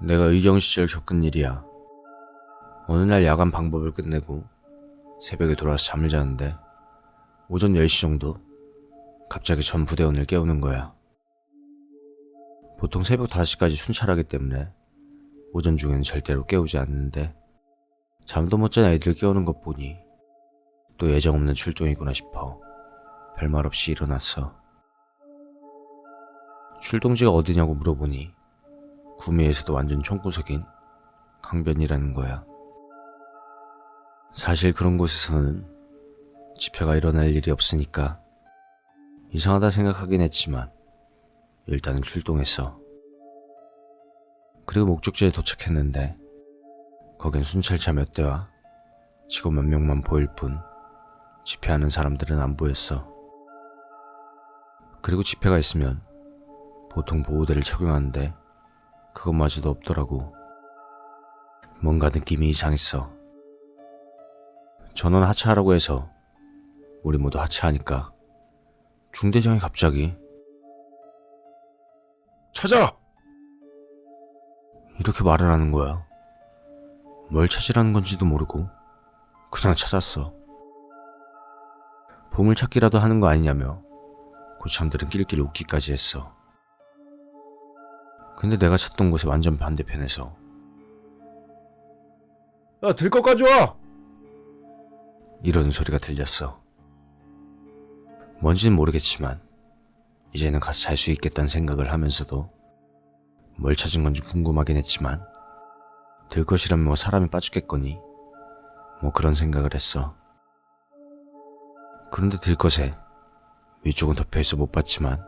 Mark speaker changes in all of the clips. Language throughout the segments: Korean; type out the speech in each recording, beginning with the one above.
Speaker 1: 내가 의경 시절 겪은 일이야. 어느 날 야간 방법을 끝내고 새벽에 돌아와서 잠을 자는데 오전 10시 정도 갑자기 전 부대원을 깨우는 거야. 보통 새벽 5시까지 순찰하기 때문에 오전 중에는 절대로 깨우지 않는데 잠도 못 잔 애들 깨우는 것 보니 또 예정 없는 출동이구나 싶어 별말 없이 일어났어. 출동지가 어디냐고 물어보니 구미에서도 완전 총구석인 강변이라는 거야. 사실 그런 곳에서는 집회가 일어날 일이 없으니까 이상하다 생각하긴 했지만 일단은 출동했어. 그리고 목적지에 도착했는데 거긴 순찰차 몇 대와 직원 몇 명만 보일 뿐 집회하는 사람들은 안 보였어. 그리고 집회가 있으면 보통 보호대를 착용하는데 그것마저도 없더라고. 뭔가 느낌이 이상했어. 전원 하차하라고 해서 우리 모두 하차하니까 중대장이 갑자기
Speaker 2: 찾아!
Speaker 1: 이렇게 말을 하는 거야. 뭘 찾으라는 건지도 모르고 그냥 찾았어. 보물찾기라도 하는 거 아니냐며 고참들은 낄낄 웃기까지 했어. 근데 내가 찾던 곳의 완전 반대편에서
Speaker 2: 야, 들 것 가져와!
Speaker 1: 이러는 소리가 들렸어. 뭔지는 모르겠지만 이제는 가서 잘 수 있겠다는 생각을 하면서도 뭘 찾은 건지 궁금하긴 했지만 들 것이라면 뭐 사람이 빠죽겠거니 뭐 그런 생각을 했어. 그런데 들 것에 위쪽은 덮여있어 못 봤지만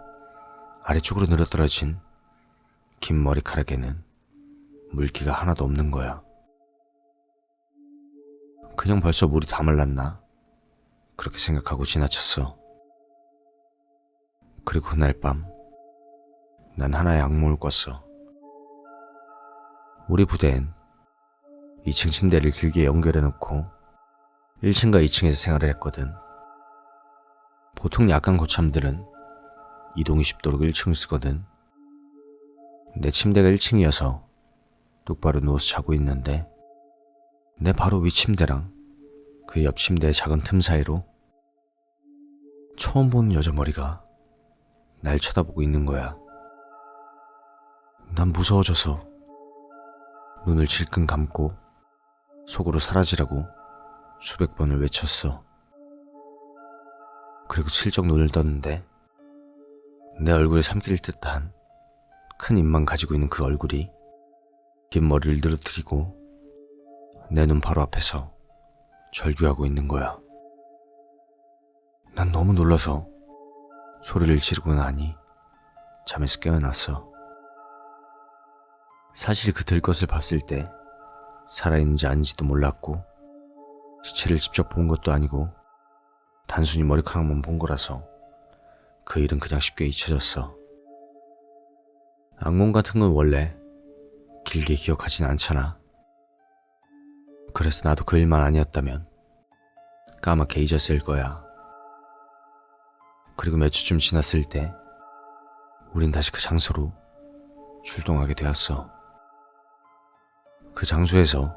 Speaker 1: 아래쪽으로 늘어떨어진 긴 머리카락에는 물기가 하나도 없는 거야. 그냥 벌써 물이 다 말랐나? 그렇게 생각하고 지나쳤어. 그리고 그날 밤 난 하나의 악몽을 꿨어. 우리 부대엔 2층 침대를 길게 연결해놓고 1층과 2층에서 생활을 했거든. 보통 야간 고참들은 이동 20도로 1층을 쓰거든. 내 침대가 1층이어서 똑바로 누워서 자고 있는데 내 바로 위 침대랑 그 옆 침대의 작은 틈 사이로 처음 보는 여자 머리가 날 쳐다보고 있는 거야. 난 무서워져서 눈을 질끈 감고 속으로 사라지라고 수백 번을 외쳤어. 그리고 슬쩍 눈을 떴는데 내 얼굴에 삼킬 듯한 큰 입만 가지고 있는 그 얼굴이 긴 머리를 늘어뜨리고 내 눈 바로 앞에서 절규하고 있는 거야. 난 너무 놀라서 소리를 지르고 나니 잠에서 깨어났어. 사실 그 들것을 봤을 때 살아있는지 아닌지도 몰랐고 시체를 직접 본 것도 아니고 단순히 머리카락만 본 거라서 그 일은 그냥 쉽게 잊혀졌어. 악몽 같은 건 원래 길게 기억하진 않잖아. 그래서 나도 그 일만 아니었다면 까맣게 잊었을 거야. 그리고 몇 주쯤 지났을 때 우린 다시 그 장소로 출동하게 되었어. 그 장소에서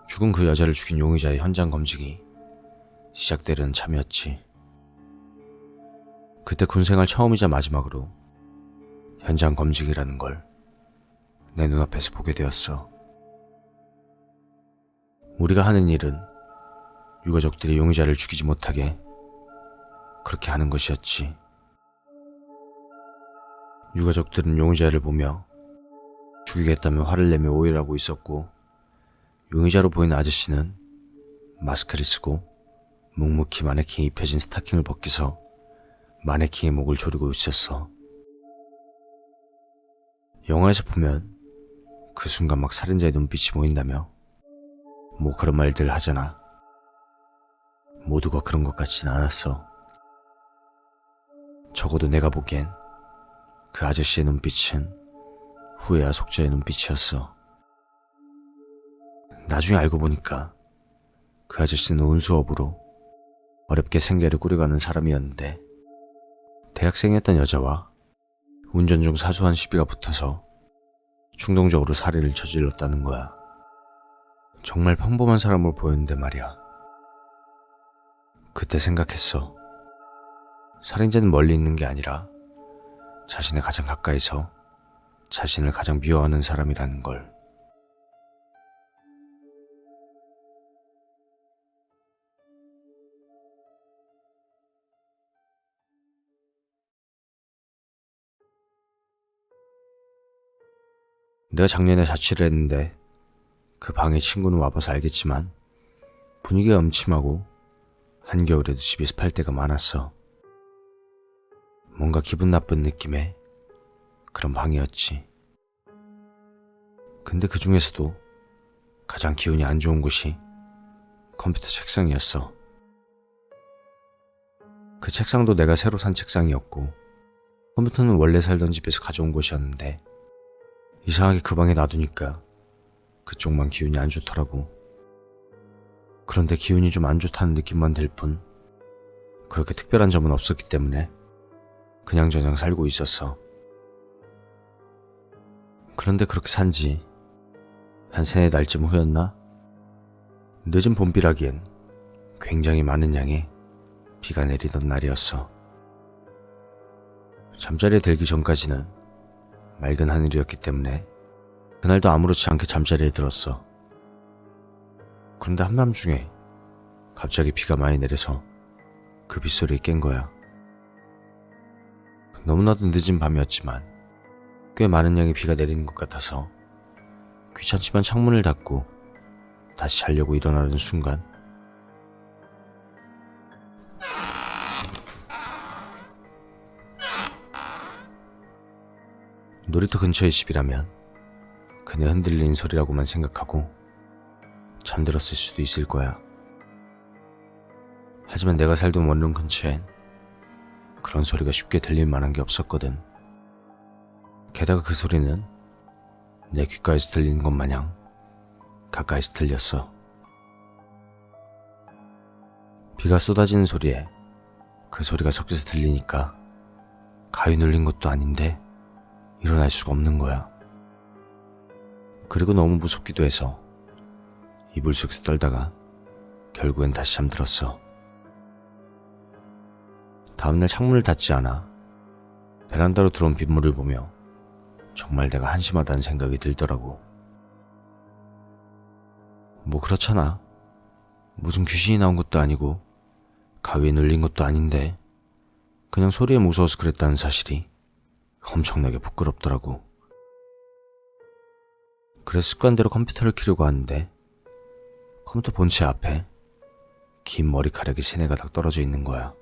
Speaker 1: 죽은 그 여자를 죽인 용의자의 현장 검증이 시작되려는 참이었지. 그때 군생활 처음이자 마지막으로 현장 검증이라는 걸 내 눈앞에서 보게 되었어. 우리가 하는 일은 유가족들이 용의자를 죽이지 못하게 그렇게 하는 것이었지. 유가족들은 용의자를 보며 죽이겠다며 화를 내며 오해하고 있었고 용의자로 보이는 아저씨는 마스크를 쓰고 묵묵히 마네킹에 입혀진 스타킹을 벗기서 마네킹의 목을 조르고 있었어. 영화에서 보면 그 순간 막 살인자의 눈빛이 보인다며 뭐 그런 말들 하잖아. 모두가 그런 것 같진 않았어. 적어도 내가 보기엔 그 아저씨의 눈빛은 후회와 속죄의 눈빛이었어. 나중에 알고 보니까 그 아저씨는 운수업으로 어렵게 생계를 꾸려가는 사람이었는데 대학생이었던 여자와 운전 중 사소한 시비가 붙어서 충동적으로 살해를 저질렀다는 거야. 정말 평범한 사람으로 보였는데 말이야. 그때 생각했어. 살인자는 멀리 있는 게 아니라 자신의 가장 가까이서 자신을 가장 미워하는 사람이라는 걸. 내가 작년에 자취를 했는데 그 방에 친구는 와봐서 알겠지만 분위기가 음침하고 한겨울에도 집에서 팔 때가 많았어. 뭔가 기분 나쁜 느낌의 그런 방이었지. 근데 그 중에서도 가장 기운이 안 좋은 곳이 컴퓨터 책상이었어. 그 책상도 내가 새로 산 책상이었고 컴퓨터는 원래 살던 집에서 가져온 곳이었는데 이상하게 그 방에 놔두니까 그쪽만 기운이 안 좋더라고. 그런데 기운이 좀 안 좋다는 느낌만 들 뿐 그렇게 특별한 점은 없었기 때문에 그냥저냥 살고 있었어. 그런데 그렇게 산지 한 3-4달쯤 후였나? 늦은 봄비라기엔 굉장히 많은 양의 비가 내리던 날이었어. 잠자리에 들기 전까지는 맑은 하늘이었기 때문에 그날도 아무렇지 않게 잠자리에 들었어. 그런데 한밤중에 갑자기 비가 많이 내려서 그 빗소리에 깬 거야. 너무나도 늦은 밤이었지만 꽤 많은 양의 비가 내리는 것 같아서 귀찮지만 창문을 닫고 다시 자려고 일어나는 순간 놀이터 근처의 집이라면 그네 흔들리는 소리라고만 생각하고 잠들었을 수도 있을 거야. 하지만 내가 살던 원룸 근처엔 그런 소리가 쉽게 들릴 만한 게 없었거든. 게다가 그 소리는 내 귓가에서 들리는 것 마냥 가까이서 들렸어. 비가 쏟아지는 소리에 그 소리가 섞여서 들리니까 가위 눌린 것도 아닌데 일어날 수가 없는 거야. 그리고 너무 무섭기도 해서 이불 속에서 떨다가 결국엔 다시 잠들었어. 다음날 창문을 닫지 않아 베란다로 들어온 빗물을 보며 정말 내가 한심하다는 생각이 들더라고. 뭐 그렇잖아. 무슨 귀신이 나온 것도 아니고 가위에 눌린 것도 아닌데 그냥 소리에 무서워서 그랬다는 사실이 엄청나게 부끄럽더라고. 그래서 습관대로 컴퓨터를 켜려고 하는데 컴퓨터 본체 앞에 긴 머리카락이 3-4가닥 떨어져 있는 거야.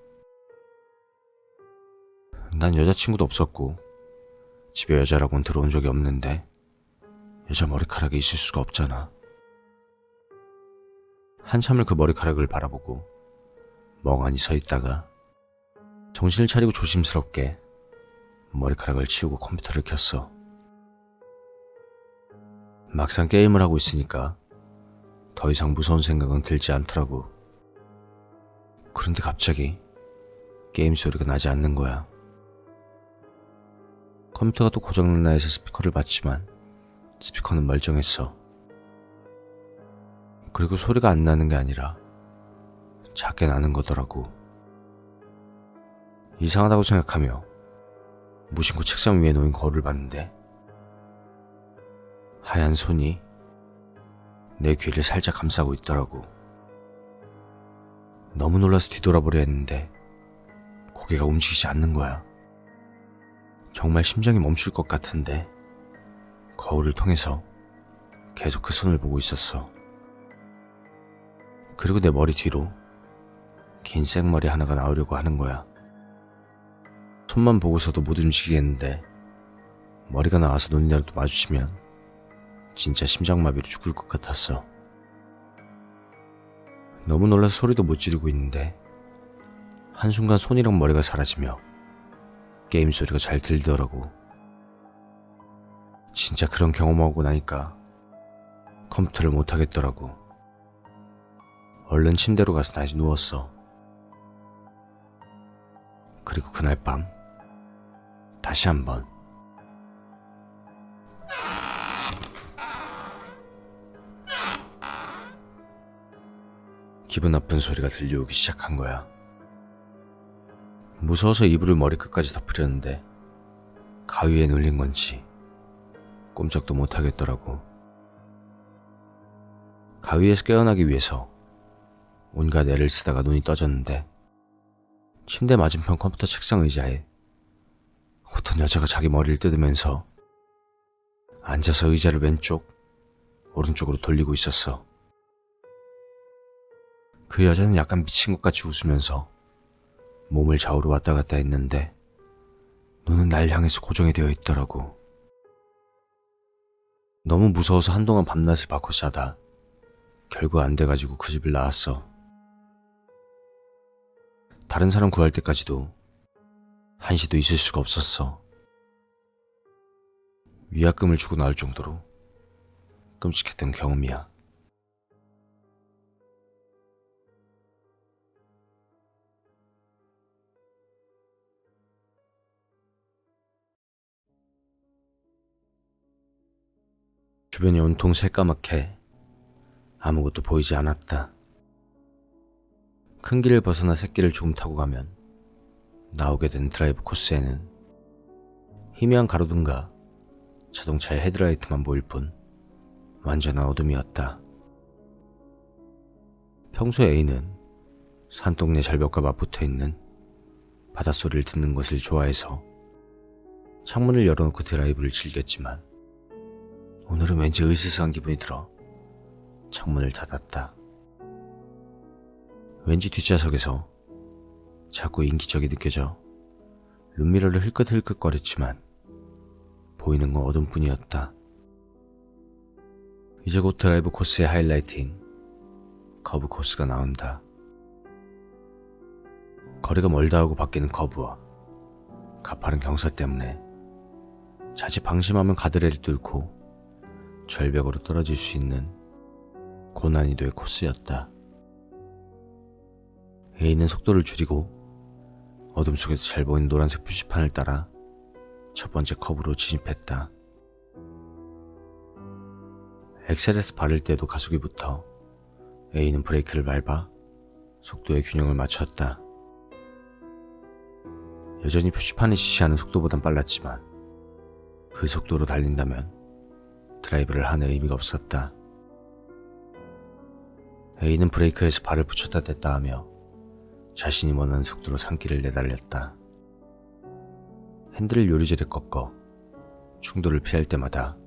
Speaker 1: 난 여자친구도 없었고 집에 여자라고는 들어온 적이 없는데 여자 머리카락이 있을 수가 없잖아. 한참을 그 머리카락을 바라보고 멍하니 서 있다가 정신을 차리고 조심스럽게 머리카락을 치우고 컴퓨터를 켰어. 막상 게임을 하고 있으니까 더 이상 무서운 생각은 들지 않더라고. 그런데 갑자기 게임 소리가 나지 않는 거야. 컴퓨터가 또 고장났나 해서 스피커를 봤지만 스피커는 멀쩡했어. 그리고 소리가 안 나는 게 아니라 작게 나는 거더라고. 이상하다고 생각하며 무심코 책상 위에 놓인 거울을 봤는데 하얀 손이 내 귀를 살짝 감싸고 있더라고. 너무 놀라서 뒤돌아보려 했는데 고개가 움직이지 않는 거야. 정말 심장이 멈출 것 같은데 거울을 통해서 계속 그 손을 보고 있었어. 그리고 내 머리 뒤로 긴 생머리 하나가 나오려고 하는 거야. 손만 보고서도 못 움직이겠는데 머리가 나와서 눈이라도 마주치면 진짜 심장마비로 죽을 것 같았어. 너무 놀라서 소리도 못 지르고 있는데 한순간 손이랑 머리가 사라지며 게임 소리가 잘 들리더라고. 진짜 그런 경험하고 나니까 컴퓨터를 못 하겠더라고. 얼른 침대로 가서 다시 누웠어. 그리고 그날 밤 다시 한번 기분 나쁜 소리가 들려오기 시작한 거야. 무서워서 이불을 머리끝까지 덮으려는데 가위에 눌린 건지 꼼짝도 못하겠더라고. 가위에서 깨어나기 위해서 온갖 애를 쓰다가 눈이 떠졌는데 침대 맞은편 컴퓨터 책상 의자에 어떤 여자가 자기 머리를 뜯으면서 앉아서 의자를 왼쪽, 오른쪽으로 돌리고 있었어. 그 여자는 약간 미친 것 같이 웃으면서 몸을 좌우로 왔다 갔다 했는데 눈은 날 향해서 고정이 되어 있더라고. 너무 무서워서 한동안 밤낮을 바꿔 자다 결국 안 돼가지고 그 집을 나왔어. 다른 사람 구할 때까지도 한시도 있을 수가 없었어. 위약금을 주고 나올 정도로 끔찍했던 경험이야. 주변이 온통 새까맣게 아무것도 보이지 않았다. 큰 길을 벗어나 새길을 조금 타고 가면 나오게 된 드라이브 코스에는 희미한 가로등과 자동차의 헤드라이트만 보일 뿐 완전한 어둠이었다. 평소 A는 산동네 절벽과 맞붙어 있는 바닷소리를 듣는 것을 좋아해서 창문을 열어놓고 드라이브를 즐겼지만 오늘은 왠지 으스스한 기분이 들어 창문을 닫았다. 왠지 뒷좌석에서 자꾸 인기척이 느껴져 룸미러를 흘끗흘끗거렸지만 보이는 건 어둠뿐이었다. 이제 곧 드라이브 코스의 하이라이트인 커브 코스가 나온다. 거리가 멀다 하고 바뀌는 커브와 가파른 경사 때문에 자칫 방심하면 가드레일을 뚫고 절벽으로 떨어질 수 있는 고난이도의 코스였다. A는 속도를 줄이고 어둠 속에서 잘 보이는 노란색 표지판을 따라 첫 번째 커브로 진입했다. 엑셀에서 바를 때도 가속이 붙어 A는 브레이크를 밟아 속도의 균형을 맞췄다. 여전히 표지판이 지시하는 속도보단 빨랐지만 그 속도로 달린다면 드라이브를 하는 의미가 없었다. A는 브레이크에서 발을 붙였다 댔다 하며 자신이 원하는 속도로 산길을 내달렸다. 핸들을 요리조리 꺾어 충돌을 피할 때마다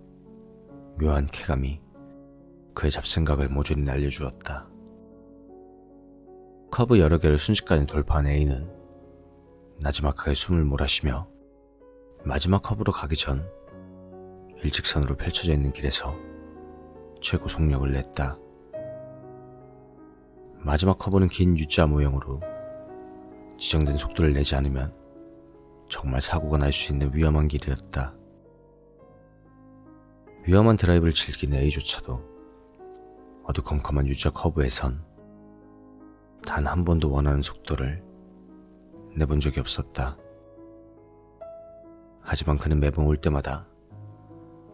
Speaker 1: 묘한 쾌감이 그의 잡생각을 모조리 날려주었다. 커브 여러 개를 순식간에 돌파한 A는 나지막하게 숨을 몰아쉬며 마지막 커브로 가기 전 일직선으로 펼쳐져 있는 길에서 최고 속력을 냈다. 마지막 커브는 긴 U자 모형으로 지정된 속도를 내지 않으면 정말 사고가 날 수 있는 위험한 길이었다. 위험한 드라이브를 즐기는 A조차도 어두컴컴한 U자 커브에선 단 한 번도 원하는 속도를 내본 적이 없었다. 하지만 그는 매번 올 때마다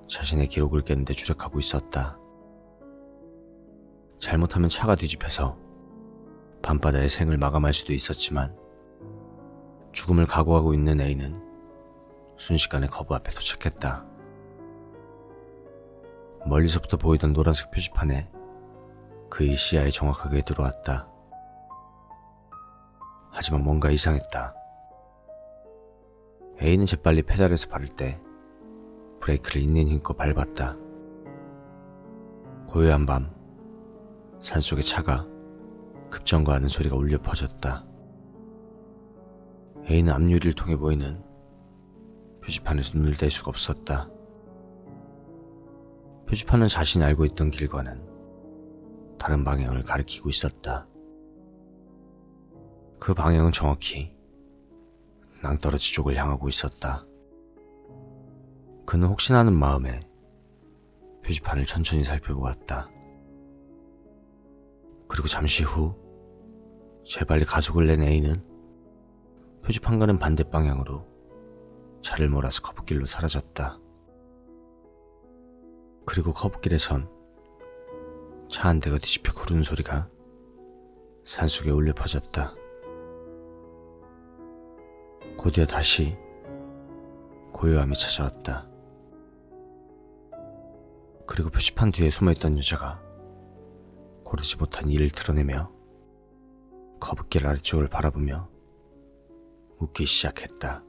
Speaker 1: 자신의 기록을 깨는데 주력하고 있었다. 잘못하면 차가 뒤집혀서 밤바다의 생을 마감할 수도 있었지만 죽음을 각오하고 있는 A는 순식간에 커브 앞에 도착했다. 멀리서부터 보이던 노란색 표지판에 그의 시야에 정확하게 들어왔다. 하지만 뭔가 이상했다. A는 재빨리 페달에서 바를 때 브레이크를 있는 힘껏 밟았다. 고요한 밤, 산속의 차가 급정거하는 소리가 울려 퍼졌다. A는 앞유리를 통해 보이는 표지판에서 눈을 뗄 수가 없었다. 표지판은 자신이 알고 있던 길과는 다른 방향을 가리키고 있었다. 그 방향은 정확히 낭떠러지 쪽을 향하고 있었다. 그는 혹시나 하는 마음에 표지판을 천천히 살펴보았다. 그리고 잠시 후 재빨리 가속을 낸 A는 표지판과는 반대 방향으로 차를 몰아서 커브길로 사라졌다. 그리고 커브길에선 차 한 대가 뒤집혀 구르는 소리가 산속에 울려 퍼졌다. 곧이어 다시 고요함이 찾아왔다. 그리고 표지판 뒤에 숨어있던 여자가 고르지 못한 이를 드러내며 거북길 아래쪽을 바라보며 웃기 시작했다.